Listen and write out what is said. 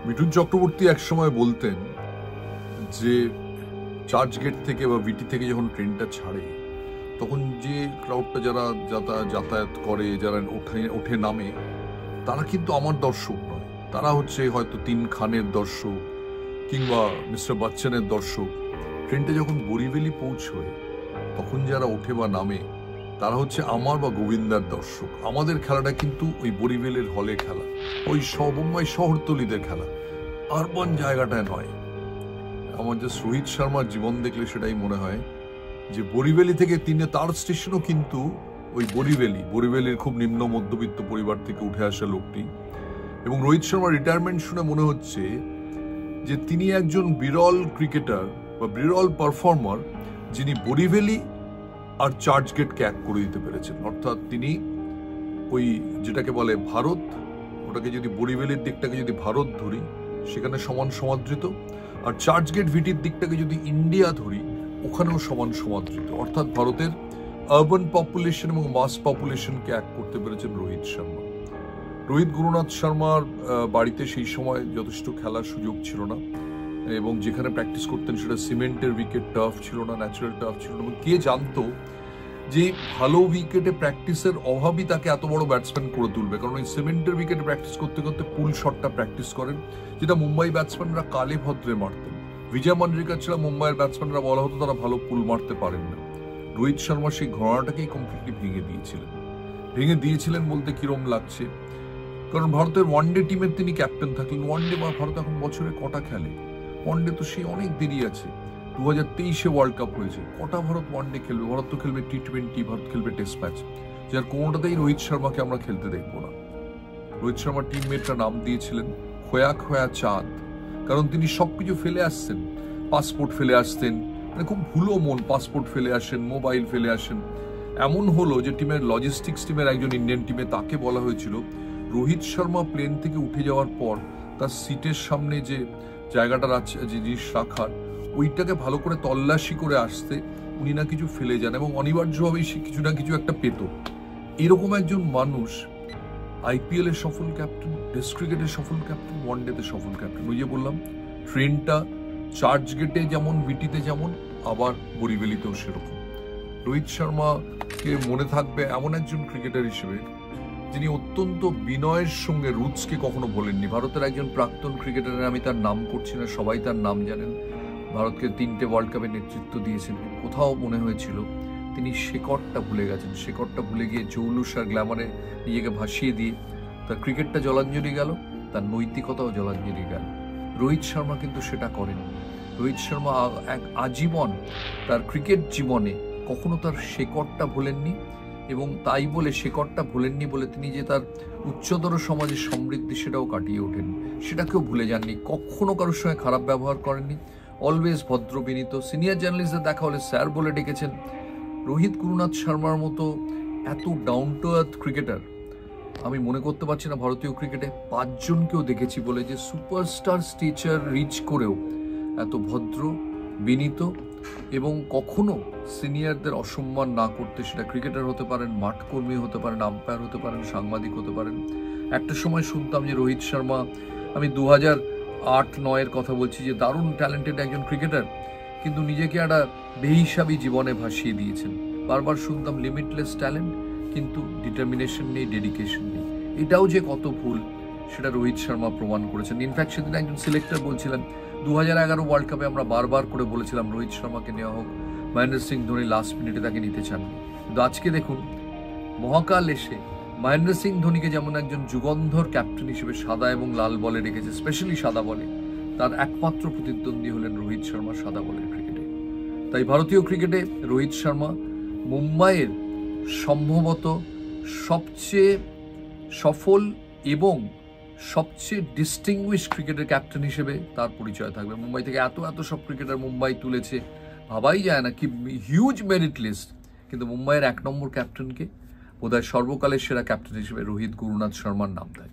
মিঠুন চক্রবর্তী একসময় বলতেন যে চার্চ গেট থেকে বা ভিটি থেকে যখন ট্রেনটা ছাড়ে তখন যে ক্রাউডটা যারা যাতায়াত করে, যারা ওঠে নামে, তারা কিন্তু আমার দর্শক নয়। তারা হচ্ছে হয়তো তিন খানের দর্শক কিংবা মিস্টার বচ্চনের দর্শক। ট্রেনটা যখন বরিভেলি পৌঁছয় তখন যারা ওঠে বা নামে তারা হচ্ছে আমার বা গোবিন্দার দর্শক। আমাদের খেলাটা কিন্তু ওই বরিভেলের হলে খেলা, ওই মুম্বাই শহরতলিদের খেলা, আরবান জায়গাটায় নয়। আমার যে রোহিত শর্মার জীবন দেখলে সেটাই মনে হয় যে বরিভেলি থেকে তার স্টেশনও কিন্তু ওই বরিভেলির খুব নিম্ন মধ্যবিত্ত পরিবার থেকে উঠে আসা লোকটি। এবং রোহিত শর্মার রিটায়ারমেন্ট শুনে মনে হচ্ছে যে তিনি একজন বিরল ক্রিকেটার বা বিরল পারফর্মার যিনি বরিভেলি আর চার্চ গেটকে এক করে দিতে পেরেছেন। অর্থাৎ তিনি ওই যেটাকে বলে ভারত, ওটাকে যদি বরিভেলির দিকটাকে যদি ভারত ধরি সেখানে সমান সমাদৃত, আর চার্চ গেট ভিটির দিকটাকে যদি ইন্ডিয়া ধরি ওখানেও সমান সমাদৃত। অর্থাৎ ভারতের আরবান পপুলেশন এবং মাস পপুলেশনকে এক করতে পেরেছেন রোহিত শর্মা। রোহিত গুরুনাথ শর্মার বাড়িতে সেই সময় যথেষ্ট খেলার সুযোগ ছিল না, এবং যেখানে প্র্যাকটিস করতেন সেটা সিমেন্টের উইকেট, টার্ফ ছিল না, ন্যাচারাল টার্ফ ছিল না। এবং কে জানতো যে ভালো উইকেটে প্র্যাকটিসের অভাবই তাকে এত বড় ব্যাটসম্যান করে তুলবে। কারণ ওই সিমেন্টের উইকেটে প্র্যাকটিস করতে করতে পুল শটটা প্র্যাকটিস করেন, যেটা মুম্বাই ব্যাটসম্যানরা কালে ভদ্রে মারতেন। বিজয় মানরেকা ছাড়া মুম্বাইয়ের ব্যাটসম্যানরা বলা হতো তারা ভালো পুল মারতে পারেন না। রোহিত শর্মা সেই ঘোড়াটাকেই কমপ্লিটলি ভেঙে দিয়েছিলেন বলতে কিরম লাগছে। কারণ ভারতের ওয়ানডে টিমের তিনি ক্যাপ্টেন থাকলেন। ওয়ানডে বা ভারত এখন বছরে কটা খেলে? ওয়ানডে তো সেই অনেক দেরি আছে। 2023-এ ওয়ার্ল্ড কাপ হয়েছে, কটা ভারত ওয়ানডে খেলবে? ভারত তো খেলবে টি20, ভারত খেলবে টেস্ট ম্যাচ, যার কোনোটাতেই রোহিত শর্মাকে আমরা খেলতে দেখবো না। রোহিত শর্মার টিমমেটরা নাম দিয়েছিলেন খোয়া খোয়া চাঁদ, কারণ তিনি সবকিছু ফেলে আসছেন। পাসপোর্ট ফেলে আসতেন, মানে খুব ভুলো মন, পাসপোর্ট ফেলে আসেন, মোবাইল ফেলে আসেন। এমন হলো যে টিমের লজিস্টিক্স টিমের একজন ইন্ডিয়ান টিমে তাকে বলা হয়েছিল রোহিত শর্মা প্লেন থেকে উঠে যাওয়ার পর তার সিটের সামনে যে জায়গাটা আছে, যে জিনিস রাখার, ওইটাকে ভালো করে তল্লাশি করে আসতে উনি না কিছু ফেলে যান, এবং অনিবার্যভাবেই সে কিছু না কিছু একটা পেত। এরকম একজন মানুষ আইপিএল এর সফল ক্যাপ্টেন, টেস্ট ক্রিকেটের সফল ক্যাপ্টেন, ওয়ানডেতে সফল ক্যাপ্টেন। ওই যে বললাম ট্রেনটা চার্চ গেটে যেমন, ভিটিতে যেমন, আবার বরিভেলিতেও সেরকম। রোহিত শর্মাকে মনে থাকবে এমন একজন ক্রিকেটার হিসেবে যিনি অত্যন্ত বিনয়ের সঙ্গে রুটসকে কখনো ভোলেননি। ভারতের একজন প্রাক্তন ক্রিকেটারের আমি তার নাম করছি না, সবাই তার নাম জানেন, ভারতকে 3টে ওয়ার্ল্ড কাপের নেতৃত্ব দিয়েছেন। কোথাও মনে হয়েছিল তিনি শেকড়টা ভুলে গেছেন, শেকড়টা ভুলে গিয়ে জৌলুস আর গ্ল্যামারে নিজেকে ভাসিয়ে দিয়ে তার ক্রিকেটটা জলাঞ্জলি গেল, তার নৈতিকতাও জলাঞ্জলি গেল। রোহিত শর্মা কিন্তু সেটা করেন। রোহিত শর্মা এক আজীবন তার ক্রিকেট জীবনে কখনো তার শেকড়টা ভোলেননি, এবং তাই বলে শেকড়টা ভুলেননি বলে তিনি যে তার উচ্চতর সমাজের সমৃদ্ধি সেটাও কাটিয়ে ওঠেন, সেটাকেও ভুলে যাননি। কখনো কারোর সঙ্গে খারাপ ব্যবহার করেননি, অলওয়েজ ভদ্র বিনীত। সিনিয়র জার্নালিস্টদের দেখা হলে স্যার বলে ডেকেছেন। রোহিত গুরুনাথ শর্মার মতো এত ডাউন টু আর্থ ক্রিকেটার আমি মনে করতে পারছি না ভারতীয় ক্রিকেটে 5 জনকেও দেখেছি বলে, যে সুপারস্টার স্টেচার রিচ করেও এত ভদ্র, বিনীত, এবং কখনো সিনিয়রদের অসম্মান না করতে। সেটা ক্রিকেটার হতে পারেন, মাঠকর্মী হতে পারেন, আম্পায়ার হতে পারেন, সাংবাদিক হতে পারেন। একটা সময় শুনতাম যে রোহিত শর্মা, আমি 2008-9-এর কথা বলছি, যে দারুণ ট্যালেন্টেড একজন ক্রিকেটার, কিন্তু নিজেকে একটা বেহিসাবি জীবনে ভাসিয়ে দিয়েছেন। বারবার শুনতাম লিমিটলেস ট্যালেন্ট, কিন্তু ডিটারমিনেশন নেই, ডেডিকেশন নেই। এটাও যে কত ভুল সেটা রোহিত শর্মা প্রমাণ করেছেন। ইনফ্যাক্ট সেদিন একজন সিলেক্টর বলছিলেন 2011 ওয়ার্ল্ড কাপে আমরা বারবার করে বলেছিলাম রোহিত শর্মাকে নেওয়া হোক, মহেন্দ্র সিং ধোনি লাস্ট মিনিটে তাকে নিতে চাননি। কিন্তু আজকে দেখুন মহাকাল এসে মহেন্দ্র সিং ধোনিকে যেমন একজন যুগন্ধর ক্যাপ্টেন হিসেবে সাদা এবং লাল বলে রেখেছে, স্পেশালি সাদা বলে, তার একমাত্র প্রতিদ্বন্দ্বী হলেন রোহিত শর্মা সাদা বলের ক্রিকেটে। তাই ভারতীয় ক্রিকেটে রোহিত শর্মা মুম্বাইয়ের সম্ভবত সবচেয়ে সফল এবং সবচেয়ে ডিস্টিংগুইশ ক্রিকেটের ক্যাপ্টেন হিসেবে তার পরিচয় থাকবে। মুম্বাই থেকে এত সব ক্রিকেটার মুম্বাই তুলেছে, ভাবাই যায় না, কি হিউজ মেরিট লিস্ট। কিন্তু মুম্বাইয়ের 1 নম্বর ক্যাপ্টেনকে বোধহয় সর্বকালের সেরা ক্যাপ্টেন হিসেবে রোহিত গুরুনাথ শর্মার নাম দেয়।